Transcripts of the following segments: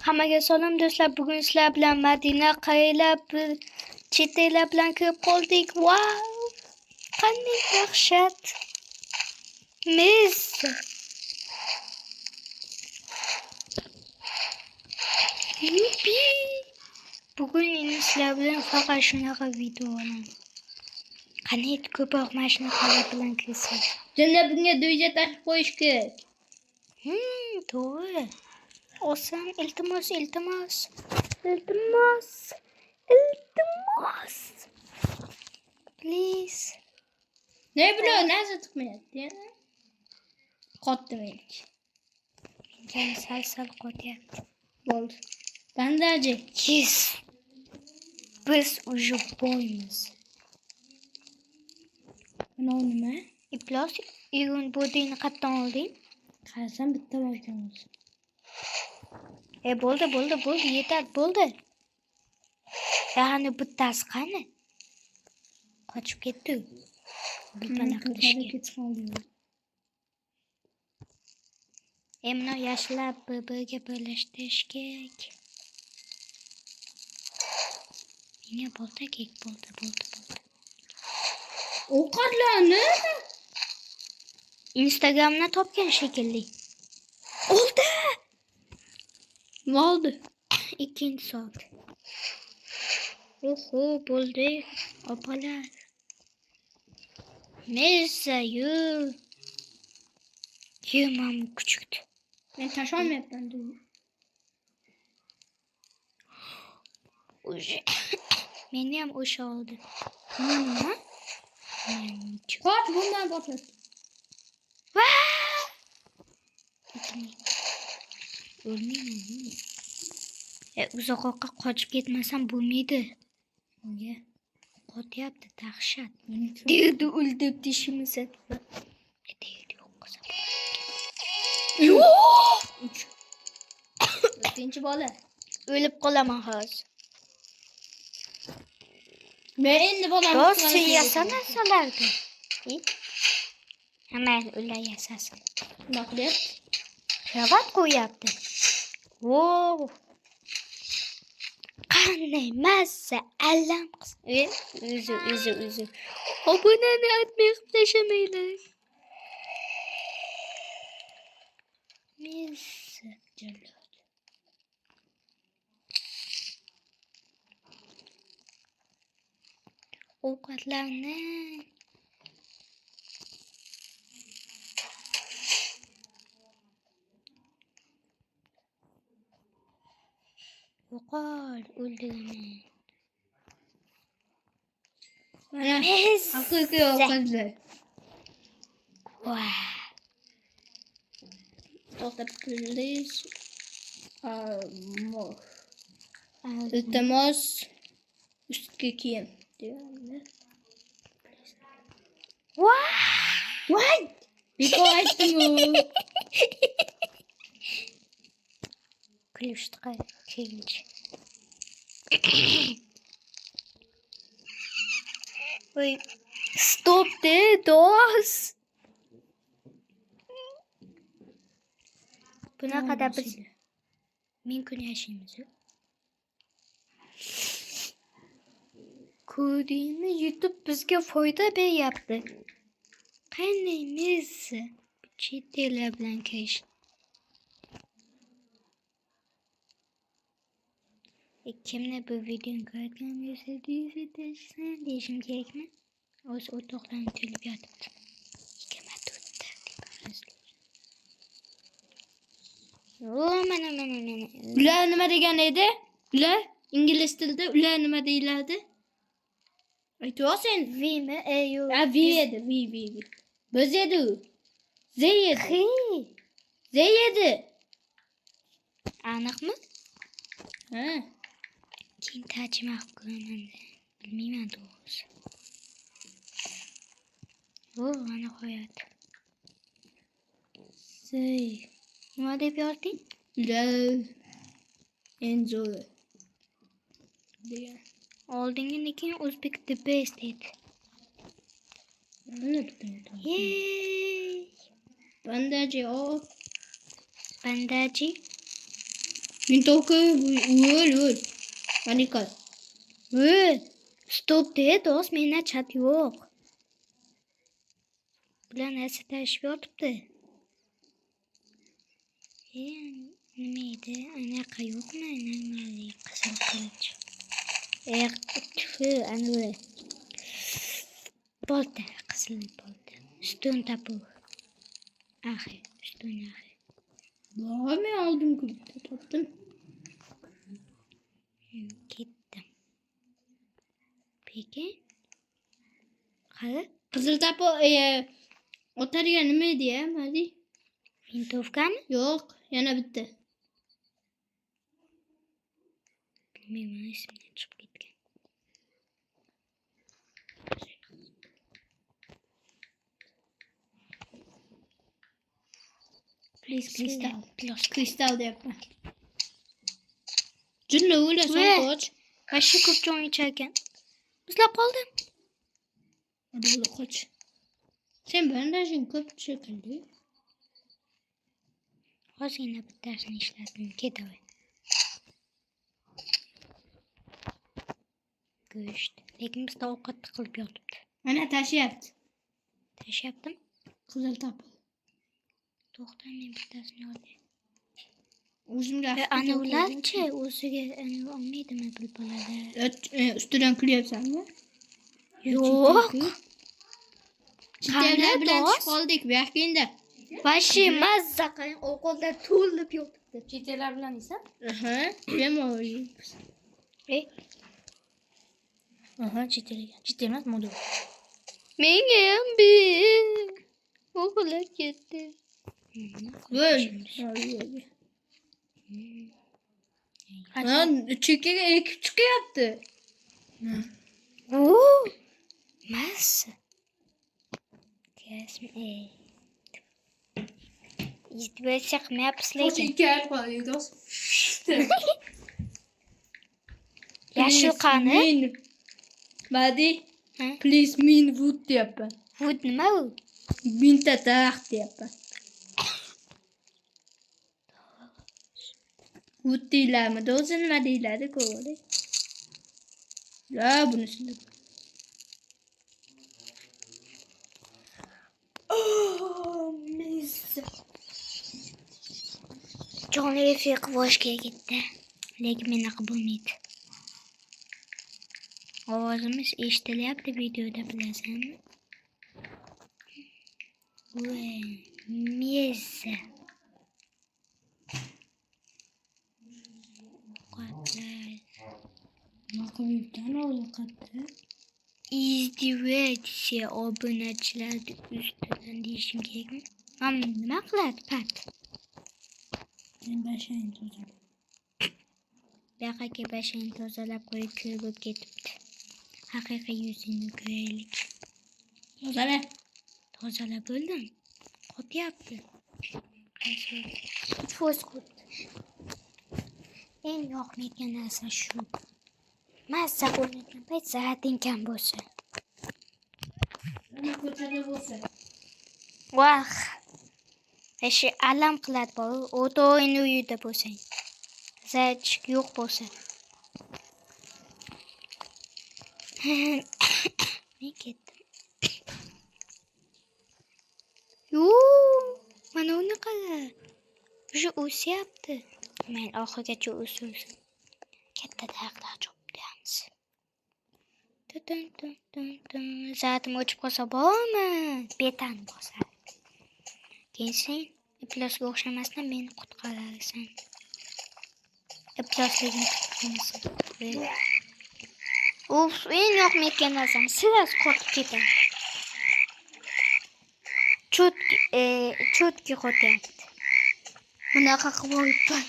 Hammaga salom do'stlar. Bugun sizlar bilan Madina qaylab chet ellar bilan kirib qoldik. Wow! Qanday dahshat. Mis. Yupi. Bugun endi sizlar bilan faqat shunaqa video olaman. Qanday ko'proq mashinalar bilan kirsak. Janda bunga do'ja tashib qo'yish kerak. To'g'ri. Oson, iltimos. Please. Ne biliyor? Nerede tıkmayapti ya? Qotdi meniki. Menga sal qotyapti. Bo'ldi. Bandaji. Yes. Biz уже boymiz. Mana nima? Iplos, igun bodingni qayerdan olding? Qarasam bitta bor ekan o'zi. Bo'ldi, yetar, bo'ldi. Ya'ni bittasi qani? Qochib ketdi. Bilmana qilishga. Mana yashillar bir-biriga birlashtirish kerak. Menga bolta kerak bo'ldi. Ovqatlarni Instagramdan topgan shekilli. Oldi. 2 soat. Oho, bo'ldi. Opalar. Neyse, yemam küçüktü. men tasholmayapman dedi. Meni ham o'sha oldi. Nima? Qoch bundan botlat. O'lmayman. Uzoqqa qochib ketmasam bo'lmaydi. Nega? Qotyapti, dahshat. Dedi, o'ldi dishimiz. Ikkinchi bola. O'lib qolaman hozir. Men endi bolam. Do'st yasanasalardi. Hemen ular yasasın. Bak deb. Kravat qo'yapti. Wow. Qanday mazza, allam qis. O'zi. Obunani atmay tashamanglar. Mazza jallod. Ovqatlarni yo'qol, o'ldiraman. Mana haqiqiy ovqatlar. Wow. To'xtab please. Iltimos ustki kiyim. Wow. What? Bekor aytdim. Ključka keyinchi. Oy, stop de dost. Bunaqada biz men kun yashaymiz. Kodini YouTube bizga foyda beryapti. Qanday chet ellar bilan kirish. Kimni bu videoni ko'rgan bo'lsa, deyishim kerakmi? O'z o'rtoqlarim kelib yotibdi. Mana. Ular nima degan edi? Ular ingliz tilida ular nima deyiladi? Aytvosen. Vimi, ayo. Vi edi, vi. Biz edi. Z edi. Aniqmi? Ha. Keyin tarjima qilib ko'raman. Bilmayman to'g'risi. Mana qo'yadi. Nima deb yozding? Love enjoy. degan. Oldinginikini Uzbek the best edi. Mana bitta. Yey! Bandaji o. Bandaji. Vintovka o'l. Panika. Stop de, do'st, menda chat yo'q. Bular narsa tashib yotibdi. Nima edi? Anaqa yo'qmi? Normaliy qizil qilich. Tfu, ana bolta, qizil bolta. Ustun tapuv. Ustun ahi. Men oldim klubda topdim. Ketdim. Peki? Qani? Qizil tapo otariga nima edi ya, Madi? Vintovkami? Yo'q, yana bitta. Bilmayman, esimdan chiqib ketgan. Please kristal deyapman. Jinni o'lasan qoch. Vashi ko'p jon icharkan. Bizlab qoldim. Hadi o'la qoch. Sen bandajing ko'p shekilli. Ozgina bittasini ishladim. Ketaver. Go'sht. Lekin bizda ovqat tiqilib yotibdi. Mana tashyapti. Tashyaptim. Qizil tapo. To'xta, men bittasini olay. O'zimga Ana ularchi o'ziga olmaydimi bilbolalar? Ustidan kulyapsanmi? Yo'q. Chitavlar bilan tushib qoldik bu yoqda. Vashi mazza qilib ovqatlar to'lib yotibdi. Chitelar bilan esa? Bemalol. Chite emas, modu. Menga ham ber. O'g'lar ketdi. Bo'l. Chekkaga ekib chiqyapti. Massa. Kesme. Izdivaycha qilmayapsiz lekin. Yashil qani? Madi, please min wood deyapman. Wood nima u? Minta taxt deyapman. Wood deyilami? O'zi nima deyiladi ko'radi. Ya bunisini. Jonli efir qilishga ketdi. Lekin menaqa bo'lmaydi. Ovozimiz eshitilyapti videoda, bilasanmi? Meza. Maqbuldan ovqatda. Izdivaycha obunachilar ustidan deyishim kerakmi? Nima qiladi pat? Men bashang tozalab. Baqaga bashang tozalab qo'yib ko'rib ketibdi. Haqiqiy yuzini ko'raylik. Tozalab bo'ldim. Qotyapti. Qaysi? Fos qotdi. Eng yoqmaydigan narsa shu. Mazza bo'lmagan payt saating kam bo'lsa. Nima ko'chada bo'lsa. Vah. Eshi alam qiladi bu. O'to'yni uyida bo'lsang. Zachik yo'q bo'lsa. Men ketdim. Mana uni qara. Shu o'syapti. Men oxirigacha o'ssin. Katta daraxtlar chopdimiz. Soatim o'chib qolsa bormi? Betan bosar. Keyin sen iflosga o'xshamasdan meni qutqararsan. Iflosligini tutmasin. En yoqmaydigan narsam siras qotib ketadi. Cho'tki qotyapti. Bunaqa qilib qo'yibman.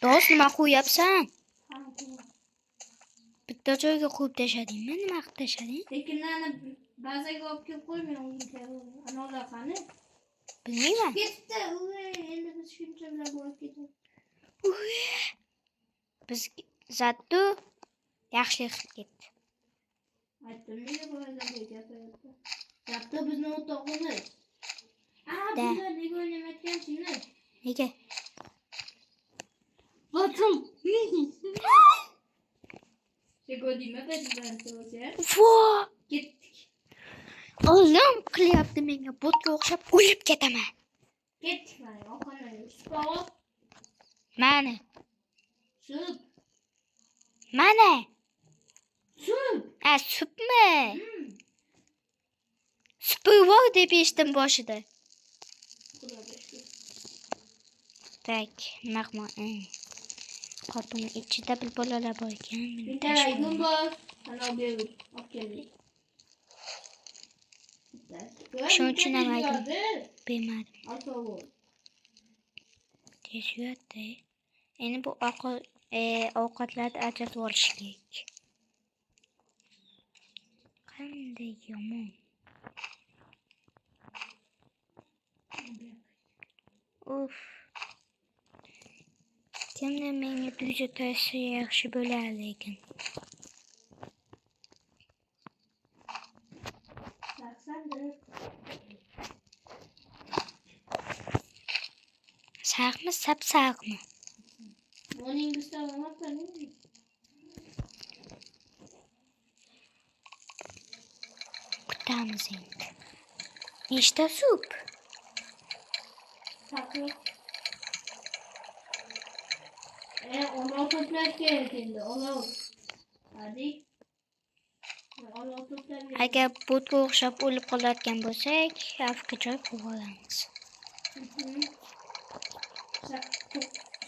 Do'st, nima qo'yapsan? Bitta joyga qo'yib tashladingmi? Nima qilib tashlading? Lekin ana bazaga olib kelib qo'ymay o'zim anolar qani? Bilmayman. Ketdi. Endi biz shuncha bilan bo'lib ketamiz. Biz zattu yaxshi qilib ketdi. Aytdim, nega bo'ladi gapirdi? Yapti bizni o'rtog'imiz. Da. Bular nega o'ynamayotgansizlar? Nega? Otur. Çekodime bezden soğuyor. Vo! Gittik. Oğlum qilyapti menga botga o'xshab o'lib ketaman. Gittik lan. O kadar. Spor. Mana, Süp. mana. Süp. Ha, supmi? Supi bor deb eshitdim boshida. Tak, nima qilmoqman? Qopini ichida bir bolalar bor ekan. Bitta ayg'in bor. Ana berib. Olib keldik. Shuning uchun ham ayg'in bermadim. Alkohol. Tez yuradi. Endi bu ovqatlarni ajratib olish kerak. Qanday yomon. Uf. Kimdir menga tuzatsa yaxshi bo'lar lekin. Saqmi, sap-saqmi? Morning bizda olmabdi. Kutamiz endi. Nechta sup? Saklı. Onu toplaş gerekirdi. Onu. Hadi. Onu toplaş gerekirdi. Agar botga o'xshab o'lib qolayotgan bo'lsak, xavfga joy qo'yib olamiz.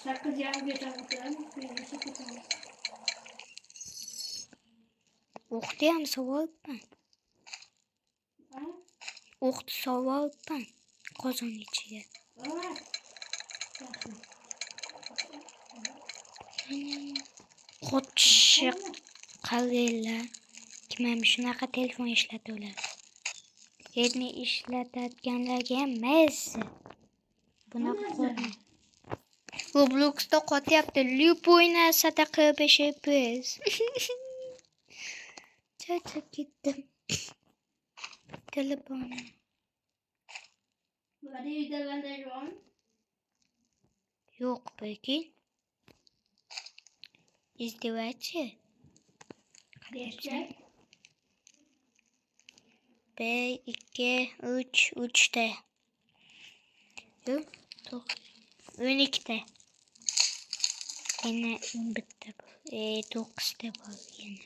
Sakız yağmur geçen O'qni ham sovuribman. O'qni sovuribman qozon ichiga. Qo'chiq qaranglar. Kim ham shunaqa telefon ishlatuvlar. Redmi ishlatadiganlarga ham mazza. Bunaqa qo'rqma. Robloxda qotyapti. Любой narsada 45 FPS. Charchab ketdim. Telefonim. Hadi videolarda yo'q. Yo'q, peki. İzdivaçı. Geçecek. 1, 2, 3, 3'te. Yok, 12'te. Yine bitti bu. 9'te var yine.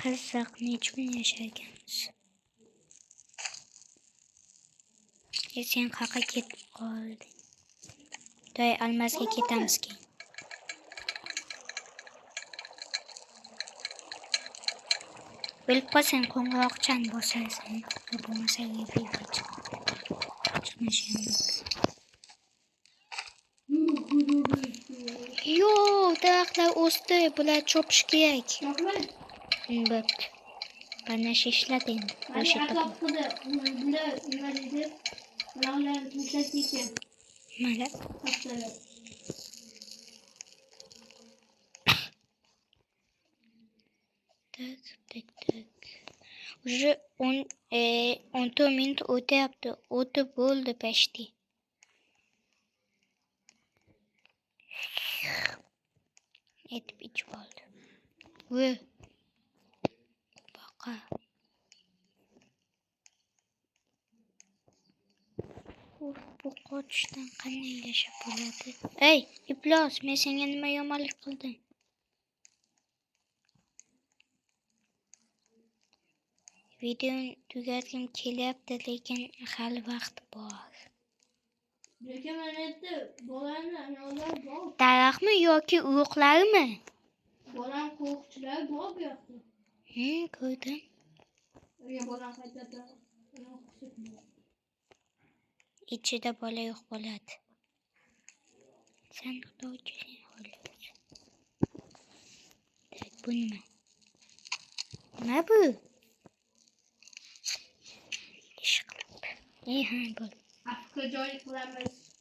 Qiziq, nechun yasharkanmiz? Sen qaqa ketib qolding. To'y Almazga ketamiz keyin. Bilib qolsang qo'ng'iroqchan bosarsan. Bo'lmasa repiga chiqmashin. Yo, daraxtlar o'sdi, bular chopish kerak. Bak. Bana işlet endi. Hadi atlapkıda. Bunda nima deydi? Ularni tashlatgan. Mana. Haftada. Tak. Уже 10 minut o'tyapti. O'tib bo'ldi почти. Etib ichib oldi. Voy. Baqa. Bu qochishdan qanday yashab bo'ladi? Ey, iflos, men senga nima yomonlik qildim? Videoni tugatgim kelyapti, lekin hali vaqt bor. Lekin men aytdi, bolani ayollar bor. Daraxtmi yoki uruqlarmi? Bolam qo'rqchilar bor bu yoqda. Ko'rdim. Bolam qaytadi. İçida bola yo'q bo'ladi. Sen xudochisan xolos. Bu nima? Nima bu? İş qilib. Ha, bo'l. Afka joy qilamiz.